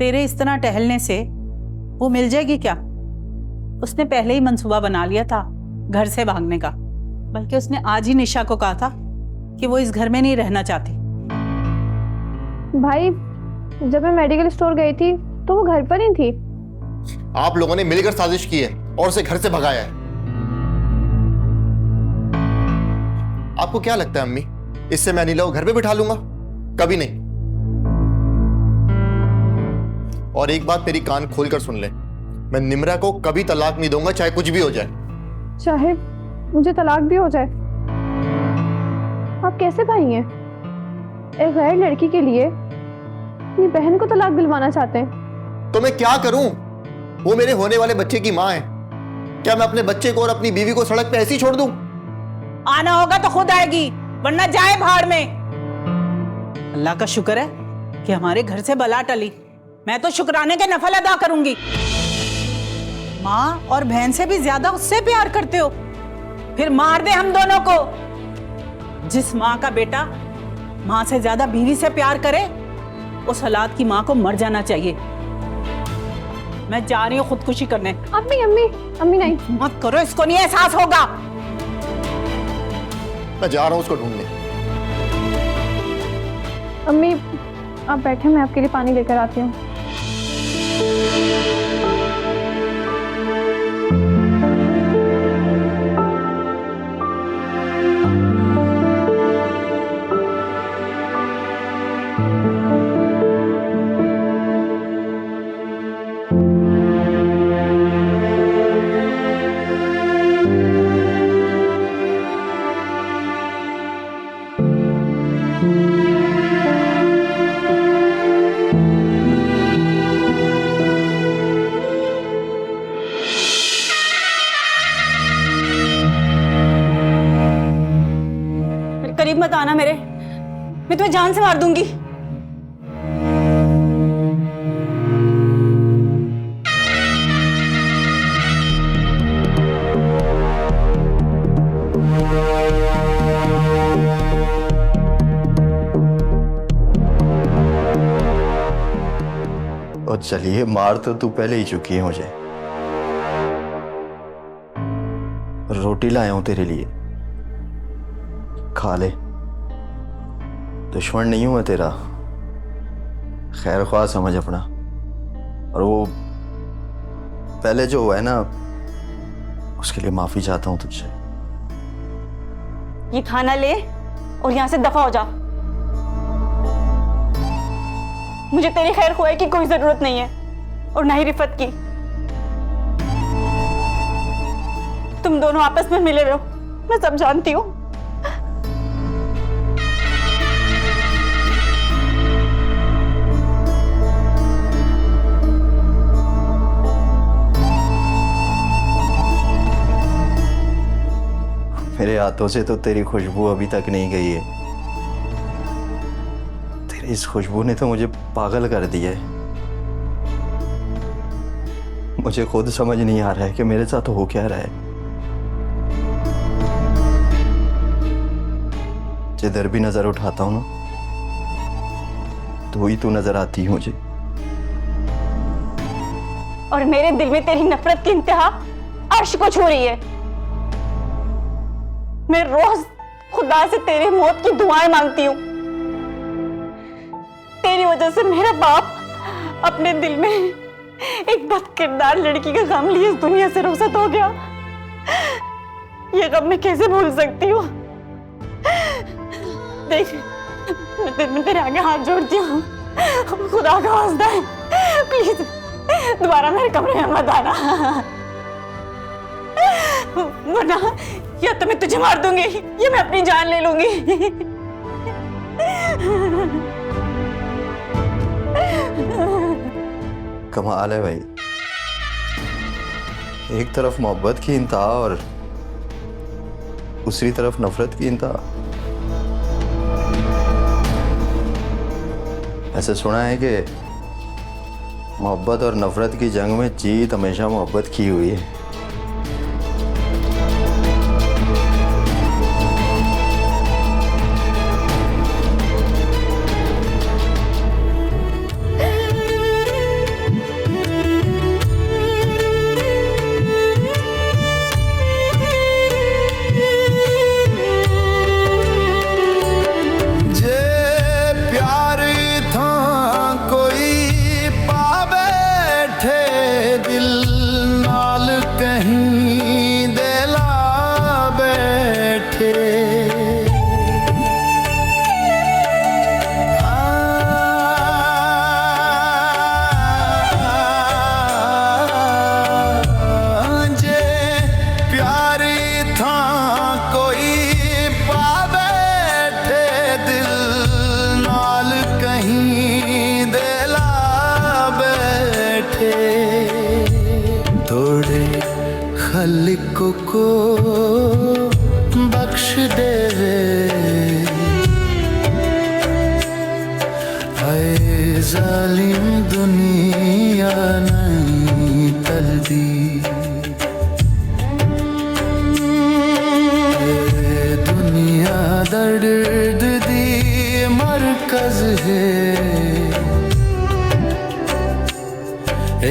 तेरे इस तरह टहलने से वो मिल जाएगी क्या? उसने पहले ही मंसूबा बना लिया था घर से भागने का। बल्कि उसने आज ही निशा को कहा था कि वो इस घर में नहीं रहना चाहती। भाई, जब मैं मेडिकल स्टोर गई थी तो वो घर पर ही थी। आप लोगों ने मिलकर साजिश की है और उसे घर से भगाया है। आपको क्या लगता है अम्मी, इससे मैं अनिला को घर पे बिठा लूंगा? कभी नहीं। और एक बात मेरी कान खोलकर सुन ले, मैं निम्रा को कभी तलाक नहीं दूंगा, चाहे कुछ भी हो जाए। चाहे मुझे तलाक भी हो जाए? आप कैसे भाई हैं? एक गैर लड़की के लिए अपनी बहन को तलाक दिलवाना चाहते हैं? तो मैं क्या करूं? वो मेरे होने वाले बच्चे की मां है। क्या मैं अपने बच्चे को और अपनी बीवी को सड़क पे ऐसे ही छोड़ दूं? आना होगा तो खुद आएगी, वरना जाए भाड़ में। अल्लाह का शुक्र है कि हमारे घर से बला टली। मैं तो शुक्राने के नफल अदा करूंगी। माँ और बहन से भी ज्यादा उससे प्यार करते हो, फिर मार दे हम दोनों को। जिस माँ का बेटा माँ से ज्यादा बीवी से प्यार करे, उस औलाद की माँ को मर जाना चाहिए। मैं जा रही हूँ खुदकुशी करने। अम्मी अम्मी अम्मी नहीं, मत करो, इसको नहीं एहसास होगा। मैं जा रहा हूं उसको ढूंढने। अम्मी आप बैठे, मैं आपके लिए पानी लेकर आती हूँ। करीब मत आना मेरे, मैं तुम्हें जान से मार दूंगी। और चलिए, मार तो तू पहले ही चुकी है मुझे। रोटी लाया हूं तेरे लिए, खा ले। दुश्मन नहीं हूं मैं तेरा, खैर ख्वाह समझ अपना। और वो पहले जो हुआ है ना, उसके लिए माफी चाहता हूं तुझसे। ये खाना ले और यहां से दफा हो जा। मुझे तेरी खैर खुआई की कोई जरूरत नहीं है, और ना ही रिफत की। तुम दोनों आपस में मिले रहो, मैं सब जानती हूँ। मेरे हाथों से तो तेरी खुशबू अभी तक नहीं गई है। तेरी इस खुशबू ने तो मुझे पागल कर दिया है। मुझे खुद समझ नहीं आ रहा है कि मेरे साथ हो क्या रहा है। जिधर भी नजर उठाता हूं ना, तो ही तू नजर आती है मुझे। और मेरे दिल में तेरी नफरत की इंतहा अर्श को छू रही है। मैं रोज खुदा से तेरी मौत की दुआएं मांगती हूँ। तेरी वजह से मेरा बाप अपने दिल में एक बदकिरदार लड़की का गम लिए इस दुनिया से रुखसत हो गया। ये गम मैं कैसे भूल सकती हूँ? देख, मैं तेरे आगे हाथ जोड़ती हूँ, खुदा का वास्ता है, प्लीज दोबारा मेरे कमरे में मत आना, वरना या तो मैं तुझे मार दूंगी या मैं अपनी जान ले लूंगी। कमाल है भाई, एक तरफ मोहब्बत की इंतहा और दूसरी तरफ नफरत की इंतहा। ऐसे सुना है कि मोहब्बत और नफरत की जंग में जीत हमेशा मोहब्बत की हुई है। मालिक को बख्श देवे हाय जालिम दुनिया नहीं टलदी दुनिया दर्द दी मरकज है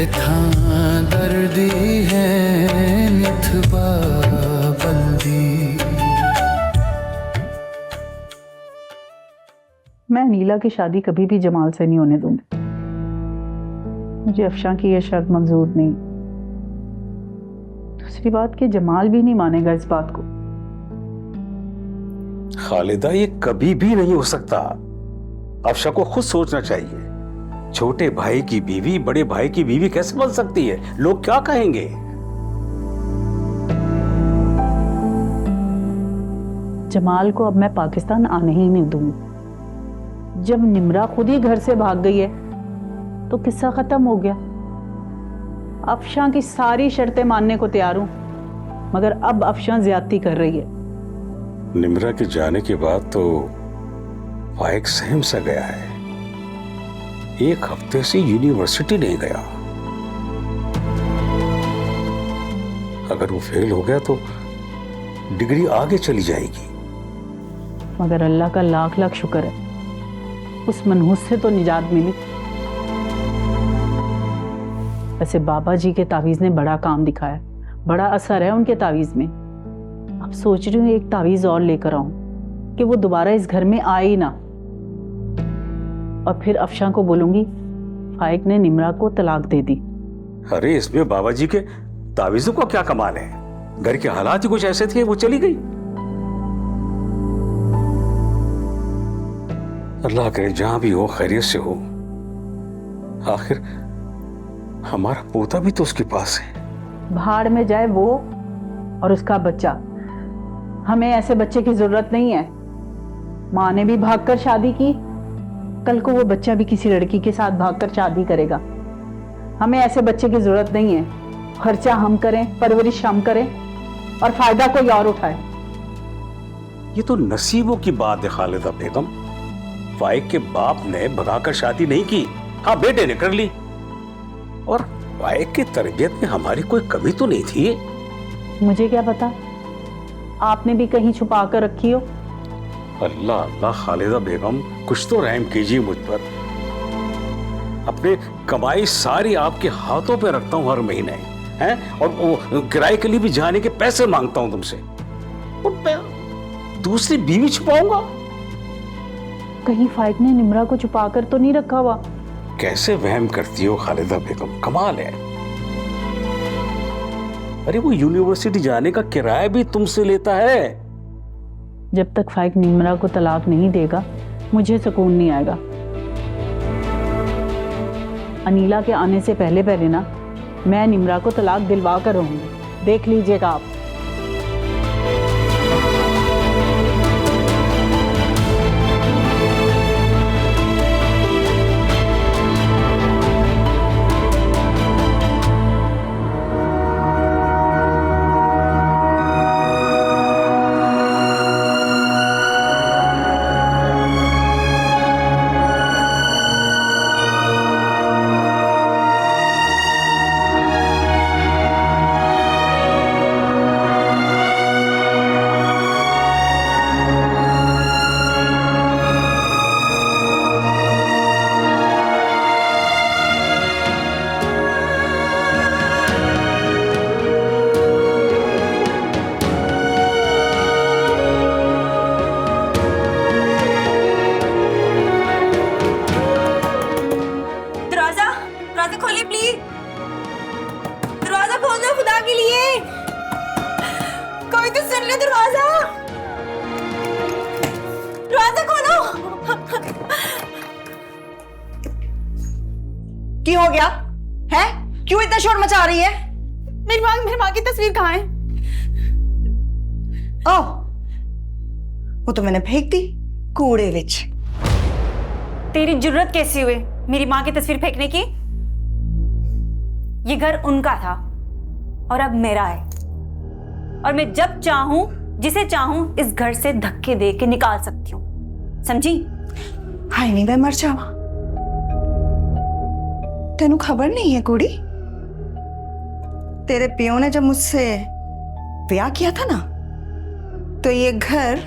इथा दर्दी है निथबा बल्दी। मैं नीला की शादी कभी भी जमाल से नहीं होने दूंगी। मुझे अफशां की यह शर्त मंजूर नहीं। दूसरी बात कि जमाल भी नहीं मानेगा इस बात को। खालिदा, ये कभी भी नहीं हो सकता। अफशा को खुद सोचना चाहिए। छोटे भाई की बीवी बड़े भाई की बीवी कैसे बन सकती है? लोग क्या कहेंगे? जमाल को अब मैं पाकिस्तान आने ही नहीं दूंगी। जब निम्रा खुद ही घर से भाग गई है तो किस्सा खत्म हो गया। अफशां की सारी शर्तें मानने को तैयार हूं, मगर अब अफशां ज्यादती कर रही है। निम्रा के जाने के बाद तो फाइक सहम सा गया है। एक हफ्ते से यूनिवर्सिटी नहीं गया। अगर वो फेल हो गया तो डिग्री आगे चली जाएगी। मगर अल्लाह का लाख लाख शुक्र है, उस मनहूस से तो निजात मिली। वैसे बाबा जी के तावीज ने बड़ा काम दिखाया, बड़ा असर है उनके तावीज में। अब सोच रही हूँ एक तावीज और लेकर आऊं कि वो दोबारा इस घर में आए ही ना। और फिर अफशां को बोलूंगी फाइक ने निम्रा को तलाक दे दी। अरे इसमें बाबा जी के तावीजों का क्या कमाल है? घर के हालात ही कुछ ऐसे थे, वो चली गई। अल्लाह करे जहां भी हो खैरियत से हो। आखिर हमारा पोता भी तो उसके पास है। भाड़ में जाए वो और उसका बच्चा। हमें ऐसे बच्चे की जरूरत नहीं है। माँ ने भी भागकर शादी की, कल को वो बच्चा भी किसी लड़की के साथ भागकर शादी करेगा। हमें ऐसे बच्चे की जरूरत नहीं है। खर्चा हम करें, परवरिश हम करें और फायदा कोई और उठाए। ये तो नसीबों की बात है खालिदा बेगम। फाइक के बाप ने भगाकर शादी नहीं की, हाँ बेटे ने कर ली। और फाइक की तरबियत में हमारी कोई कमी तो नहीं थी। मुझे क्या पता, आपने भी कहीं छुपा कर रखी हो। अल्लाह अल्लाह खालिदा बेगम, कुछ तो रहम कीजिए मुझ पर। अपने कमाई सारी आपके हाथों पे रखता हूं हर महीने, हैं? और वो किराए के लिए भी जाने के पैसे मांगता हूं तुमसे। और मैं दूसरी बीवी छुपाऊंगा? कहीं फाइक ने निम्रा को छुपा कर तो नहीं रखा हुआ? कैसे वहम करती हो खालिदा बेगम, कमाल है। अरे वो यूनिवर्सिटी जाने का किराया भी तुमसे लेता है। जब तक फाइक निम्रा को तलाक नहीं देगा मुझे सुकून नहीं आएगा। अनीला के आने से पहले पहले ना मैं निम्रा को तलाक दिलवा कर रहूंगी, देख लीजिएगा आप। की हो गया है? क्यों इतना शोर मचा रही है? मेरी माँ की तस्वीर कहाँ है? ओह, वो तो मैंने फेंक दी कूड़े विच। तेरी जुर्रत कैसी हुई मेरी माँ की तस्वीर फेंकने की? ये घर उनका था और अब मेरा है। और मैं जब चाहूं जिसे चाहूं इस घर से धक्के दे के निकाल सकती हूँ, समझी? हाय नहीं मैं मर जावा। तेनू खबर नहीं है कुड़ी, तेरे पियो ने जब मुझसे ब्याह किया था ना, तो ये घर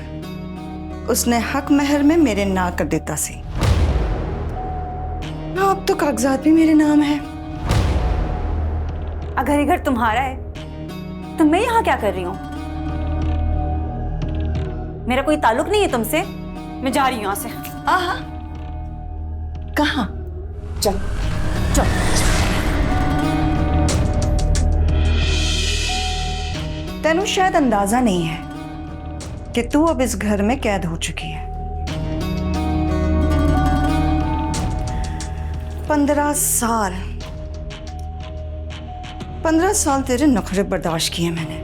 उसने हक महर में मेरे नाम कर देता सी। अब तो कागजात भी मेरे नाम है। अगर ये घर तुम्हारा है तो मैं यहाँ क्या कर रही हूँ? मेरा कोई ताल्लुक नहीं है तुमसे, मैं जा रही हूँ यहाँ से। आहा, कहाँ? चल चल। तेनू शायद अंदाजा नहीं है कि तू अब इस घर में कैद हो चुकी है। 15 साल तेरे नखरे बर्दाश्त किए मैंने।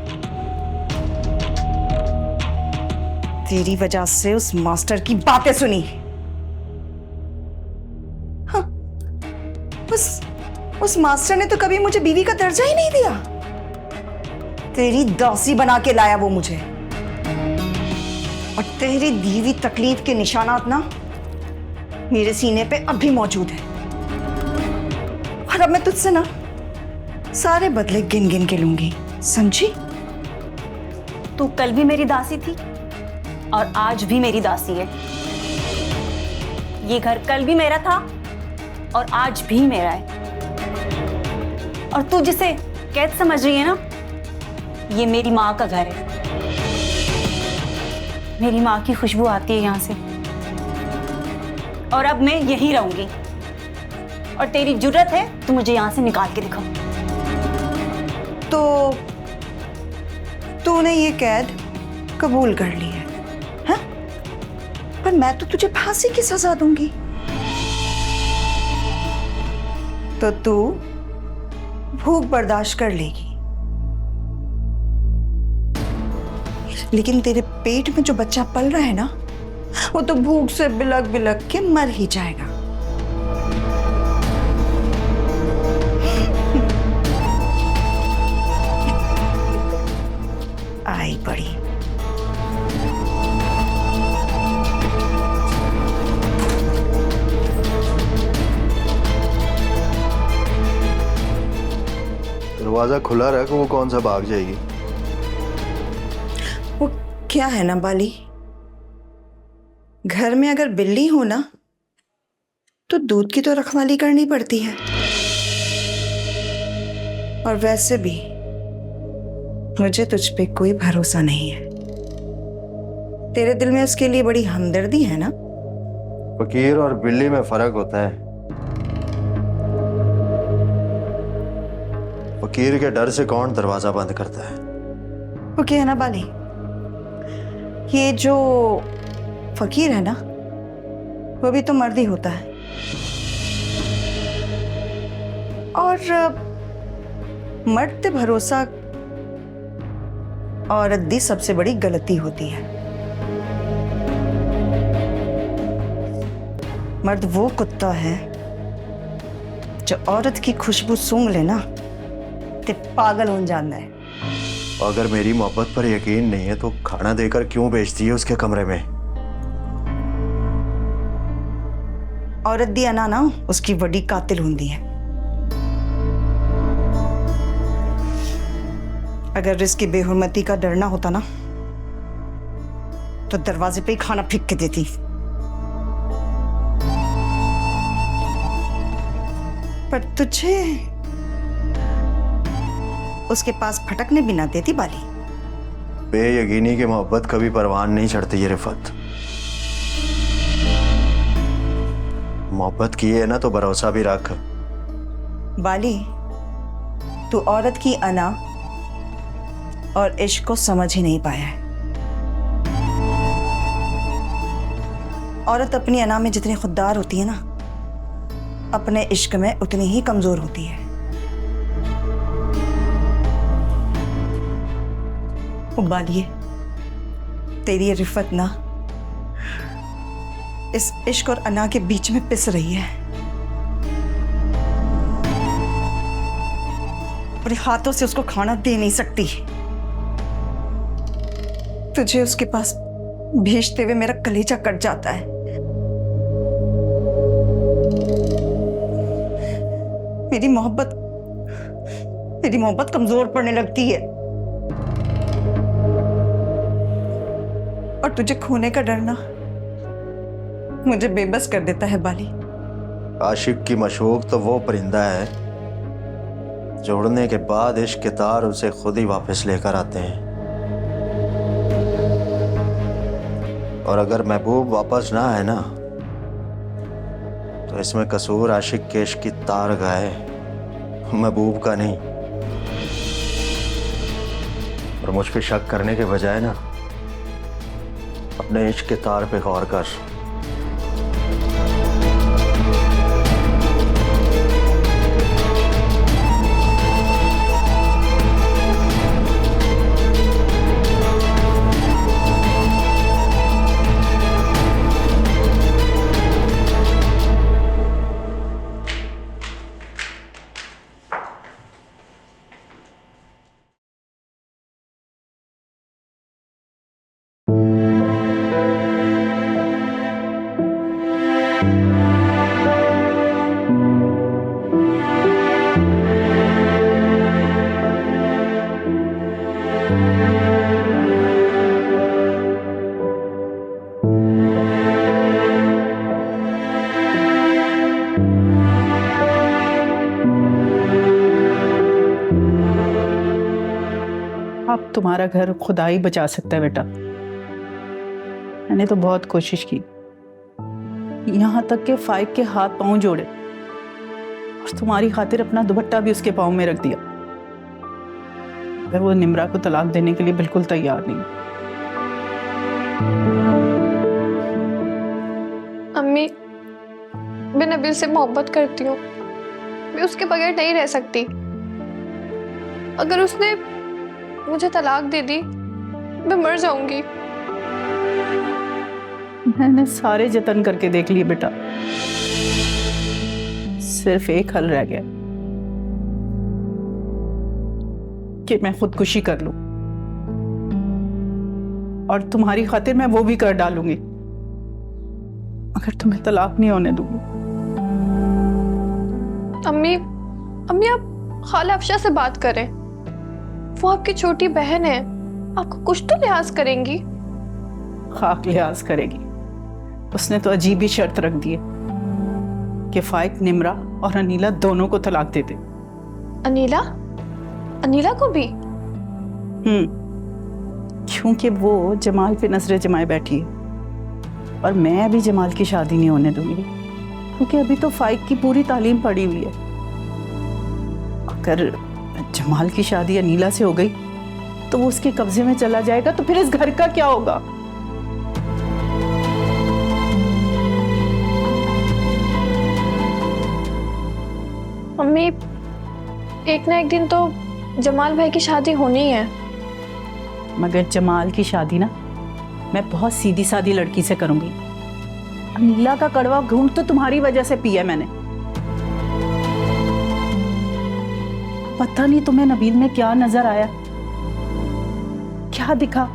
तेरी वजह से उस मास्टर की बातें सुनी। हाँ, उस मास्टर ने तो कभी मुझे बीवी का दर्जा ही नहीं दिया। तेरी दासी बना के लाया वो मुझे, और तेरी दी हुई तकलीफ के निशानात ना मेरे सीने पे अब भी मौजूद है। और अब मैं तुझसे ना सारे बदले गिन गिन के लूंगी, समझी? तू कल भी मेरी दासी थी और आज भी मेरी दासी है। ये घर कल भी मेरा था और आज भी मेरा है। और तू जिसे कैद समझ रही है ना, ये मेरी माँ का घर है। मेरी माँ की खुशबू आती है यहाँ से, और अब मैं यहीं रहूंगी। और तेरी जुर्रत है तो मुझे यहाँ से निकाल के दिखाओ। तो तूने ये कैद कबूल कर ली है, हाँ? पर मैं तो तुझे फांसी की सजा दूंगी। तो तू भूख बर्दाश्त कर लेगी, लेकिन तेरे पेट में जो बच्चा पल रहा है ना, वो तो भूख से बिलक बिलक के मर ही जाएगा। आई बड़ी। दरवाजा खुला रख, वो कौन सा भाग जाएगी? वो क्या है ना बाली, घर में अगर बिल्ली हो ना तो दूध की तो रखवाली करनी पड़ती है। और वैसे भी मुझे तुझ पे कोई भरोसा नहीं है। तेरे दिल में उसके लिए बड़ी हमदर्दी है ना? फकीर और बिल्ली में फर्क होता है। फकीर के डर से कौन दरवाजा बंद करता है? वो क्या है ना बाली, ये जो फकीर है ना, वो भी तो मर्द ही होता है। और मर्द पे भरोसा औरत दी सबसे बड़ी गलती होती है। मर्द वो कुत्ता है जो औरत की खुशबू सूंघ लेना ते पागल हो जाता है। अगर मेरी मोहब्बत पर यकीन नहीं है तो खाना देकर क्यों भेजती है उसके कमरे में? औरत दी अना ना उसकी बड़ी कातिल होती है। अगर इसकी बेहुरमती का डरना होता ना तो दरवाजे पे ही खाना फेंक के देती। पर तुझे उसके पास फटकने भी ना देती बाली। बेयकीनी की मोहब्बत कभी परवान नहीं चढ़ती ये रिफत। मोहब्बत की है ना तो भरोसा भी रख। बाली, तू औरत की अना और इश्क को समझ ही नहीं पाया है। औरत अपनी अना में जितनी खुददार होती है ना, अपने इश्क में उतनी ही कमजोर होती है। बालिए, तेरी ये रिफत ना इस इश्क और अना के बीच में पिस रही है। अपने हाथों से उसको खाना दे नहीं सकती। तुझे उसके पास भेजते हुए मेरा कलेजा कट जाता है। मेरी मोहब्बत कमजोर पड़ने लगती है और तुझे खोने का डर ना मुझे बेबस कर देता है बाली। आशिक की मशूक तो वो परिंदा है जो उड़ने के बाद इश्क के तार उसे खुद ही वापस लेकर आते हैं। और अगर महबूब वापस ना आए ना तो इसमें कसूर आशिक के इश्क की तार का है, महबूब का नहीं। और मुझ पे शक करने के बजाय ना अपने इश्क के तार पे गौर कर। अब तुम्हारा घर खुदा ही बचा सकता है बेटा। मैंने तो बहुत कोशिश की, यहाँ तक के फाइक के हाथ पांव जोड़े और तुम्हारी खातिर अपना दुपट्टा भी उसके पांव में रख दिया, मगर वो निम्रा को तलाक देने के लिए बिल्कुल तैयार नहीं। अम्मी, मैं नबील से मोहब्बत करती हूँ, मैं उसके बगैर नहीं रह सकती। अगर उसने मुझे तलाक दे दी मैं मर जाऊंगी। मैंने सारे जतन करके देख लिए बेटा, सिर्फ एक हल रह गया कि मैं खुदकुशी कर लूं, और तुम्हारी खातिर मैं वो भी कर डालूंगी, मगर तुम्हें तलाक नहीं होने दूंगी। अम्मी आप खाला अफशा से बात करें, वो आपकी छोटी बहन है, आपको कुछ तो लिहाज करेंगी। खाक लिहाज करेगी, उसने तो अजीब ही शर्त रख दी है कि फाइक, निम्रा और अनीला दोनों को तलाक दे दे। अनीला को भी? क्योंकि वो जमाल पे नजरें जमाए बैठी है और मैं अभी जमाल की शादी नहीं होने दूंगी, क्योंकि अभी तो फाइक की पूरी तालीम पड़ी हुई है। अगर जमाल की शादी अनीला से हो गई तो वो उसके कब्जे में चला जाएगा, तो फिर इस घर का क्या होगा? मम्मी, एक ना एक दिन तो जमाल भाई की शादी होनी है। मगर जमाल की शादी ना मैं बहुत सीधी सादी लड़की से करूंगी। अनीला का कड़वा घूंट तो तुम्हारी वजह से पिया मैंने। पता नहीं तुम्हें नबील में क्या नजर आया, क्या दिखा,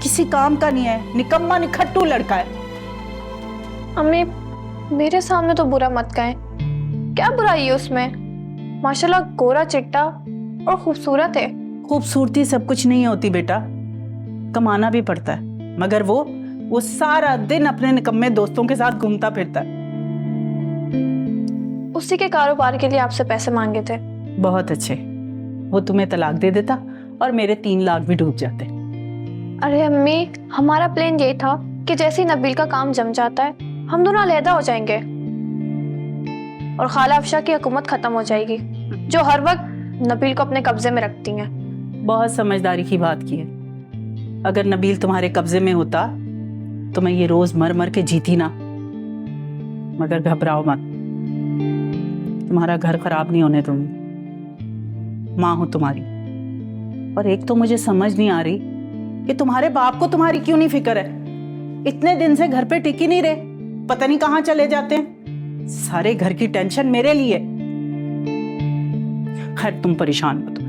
किसी काम का नहीं है, निकम्मा निखट्टू लड़का है। अम्मी, मेरे सामने तो बुरा मत कहें, क्या बुराई है उसमें? माशाल्लाह गोरा चिट्टा और खूबसूरत है। खूबसूरती सब कुछ नहीं होती बेटा, कमाना भी पड़ता है। मगर वो सारा दिन अपने निकम्मे दोस्तों के साथ घूमता फिरता है। उसी के कारोबार के लिए आपसे पैसे मांगे थे। बहुत अच्छे, वो तुम्हें तलाक दे देता और मेरे 3 लाख भी डूब जाते। अरे अम्मी, हमारा प्लान ये था कि जैसे ही नबील का काम जम जाता है हम दोनों अलहदा हो जाएंगे और खाला अफशा की हुकूमत खत्म हो जाएगी, जो हर वक्त नबील को अपने कब्जे में रखती हैं। बहुत समझदारी की बात की है। अगर नबील तुम्हारे कब्जे में होता तो मैं ये रोज मर मर के जीती ना। मगर घबराओ मत, तुम्हारा घर खराब नहीं होने दूंगी। माँ हूं तुम्हारी, और एक तो मुझे समझ नहीं आ रही कि तुम्हारे बाप को तुम्हारी क्यों नहीं फिक्र है। इतने दिन से घर पे टिकी नहीं रहे, पता नहीं कहाँ चले जाते हैं। सारे घर की टेंशन मेरे लिए। खैर तुम परेशान मत हो,